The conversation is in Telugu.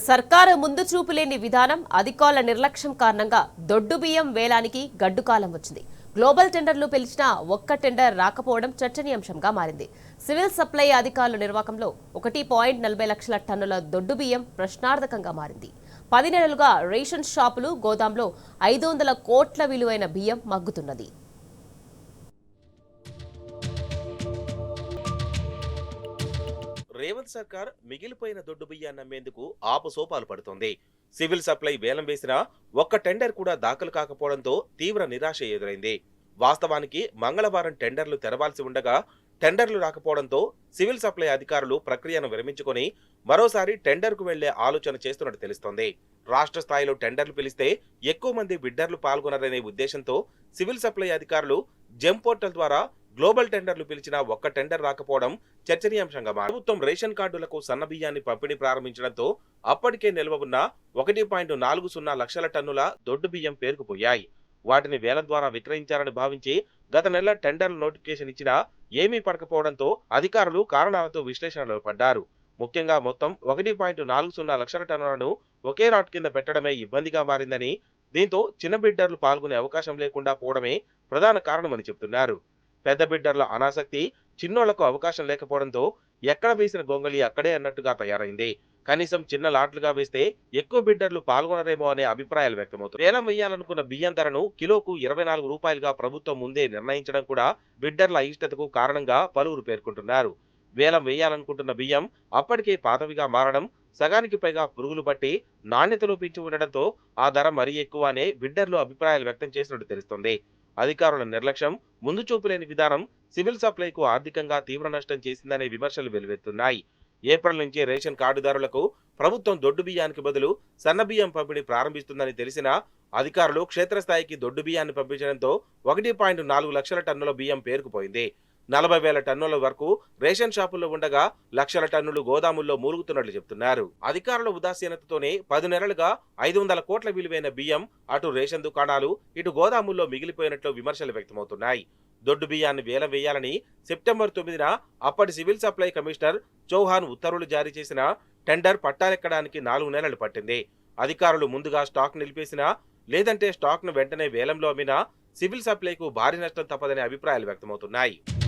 సర్కారు ముందు చూపు లేని విధానం, అధికారుల నిర్లక్ష్యం కారణంగా దొడ్డు బియ్యం వేలానికి గడ్డుకాలం వచ్చింది. గ్లోబల్ టెండర్లు పిలిచినా ఒక్క టెండర్ రాకపోవడం చర్చనీయాంశంగా మారింది. సివిల్ సప్లై అధికారుల నిర్వాహకంలో 1.40 లక్షల టన్నుల దొడ్డు బియ్యం ప్రశ్నార్థకంగా మారింది. 10 నెలలుగా రేషన్ షాపులు, గోదాంలో 500 కోట్ల విలువైన బియ్యం మగ్గుతున్నది. రేవంత్ సర్కార్ మిగిలిపోయిన దొడ్డు బియ్యాన్ని నమ్మేందుకు ఆపసోపాలు పడుతోంది. సివిల్ సప్లై వేలం వేసినా ఒక్క టెండర్ కూడా దాఖలు కాకపోవడంతో తీవ్ర నిరాశ ఎదురైంది. వాస్తవానికి మంగళవారం టెండర్లు తెరవాల్సి ఉండగా టెండర్లు రాకపోవడంతో సివిల్ సప్లై అధికారులు ప్రక్రియను విరమించుకొని మరోసారి టెండర్కు వెళ్లే ఆలోచన చేస్తున్నట్టు తెలుస్తోంది. రాష్ట్ర స్థాయిలో టెండర్లు పిలిస్తే ఎక్కువ మంది బిడ్డర్లు పాల్గొనరనే ఉద్దేశంతో సివిల్ సప్లై అధికారులు జెమ్ పోర్టల్ ద్వారా గ్లోబల్ టెండర్లు పిలిచినా ఒక్క టెండర్ రాకపోవడం చర్చనీయాంశంగా మారింది. ప్రభుత్వం రేషన్ కార్డులకు సన్న బియ్యాన్ని పంపిణీ ప్రారంభించడంతో అప్పటికే నిల్వ ఉన్న 1.40 లక్షల టన్నుల దొడ్డు బియ్యం పేరుకుపోయాయి. వాటిని వేలం ద్వారా విక్రయించాలని భావించి గత నెల టెండర్ల నోటిఫికేషన్ ఇచ్చినా ఏమీ పడకపోవడంతో అధికారులు కారణాలతో విశ్లేషణలో పడ్డారు. ముఖ్యంగా మొత్తం 1.40 లక్షల టన్నులను ఒకే రాట్ కింద పెట్టడమే ఇబ్బందిగా మారిందని, దీంతో చిన్న బిడ్డర్లు పాల్గొనే అవకాశం లేకుండా పోవడమే ప్రధాన కారణమని చెబుతున్నారు. పెద్ద బిడ్డర్ల అనాసక్తి, చిన్నోళ్లకు అవకాశం లేకపోవడంతో ఎక్కడ వేసిన గొంగళి అక్కడే అన్నట్టుగా తయారైంది. కనీసం చిన్న లాట్లుగా వేస్తే ఎక్కువ బిడ్డర్లు పాల్గొనరేమో అనే అభిప్రాయాలు వ్యక్తమవుతాయి. వేలం వేయాలనుకున్న బియ్యం ధరను కిలోకు 24 రూపాయలుగా ప్రభుత్వం ముందే నిర్ణయించడం కూడా బిడ్డర్ల అయిష్టతకు కారణంగా పలువురు పేర్కొంటున్నారు. వేలం వేయాలనుకుంటున్న బియ్యం అప్పటికే పాతవిగా మారడం, సగానికి పైగా పురుగులు పట్టి నాణ్యతలో పెంచి ఉండడంతో ఆ ధర మరీ ఎక్కువ అనే బిడ్డర్లు అభిప్రాయాలు వ్యక్తం చేసినట్టు తెలుస్తోంది. అధికారుల నిర్లక్ష్యం, ముందు చూపులేని విధానం సివిల్ సప్లైకు ఆర్థికంగా తీవ్ర నష్టం చేసిందనే విమర్శలు వెలువెత్తున్నాయి. ఏప్రిల్ నుంచి రేషన్ కార్డుదారులకు ప్రభుత్వం దొడ్డు బియ్యానికి బదులు సన్న బియ్యం పంపిణీ ప్రారంభిస్తుందని తెలిసినా అధికారులు క్షేత్రస్థాయికి దొడ్డు బియ్యాన్ని పంపించడంతో 1.4 లక్షల టన్నుల బియ్యం పేరుకుపోయింది. 40,000 టన్నుల వరకు రేషన్ షాపుల్లో ఉండగా లక్షల టన్నులు గోదాముల్లో మూలుగుతున్నట్లు చెబుతున్నారు. అధికారుల ఉదాసీనతతోనే 10 నెలలుగా 500 కోట్ల విలువైన బియ్యం అటు రేషన్ దుకాణాలు, ఇటు గోదాముల్లో మిగిలిపోయినట్లు విమర్శలు వ్యక్తమవుతున్నాయి. దొడ్డు బియ్యాన్ని వేలం వేయాలని సెప్టెంబర్ 9న అప్పటి సివిల్ సప్లై కమిషనర్ చౌహాన్ ఉత్తర్వులు జారీ చేసిన టెండర్ పట్టాలెక్కడానికి 4 నెలలు పట్టింది. అధికారులు ముందుగా స్టాక్ నిలిపేసినా, లేదంటే స్టాక్ ను వెంటనే వేలంలో అమ్మినా సివిల్ సప్లైకు భారీ నష్టం తప్పదనే అభిప్రాయాలు వ్యక్తమవుతున్నాయి.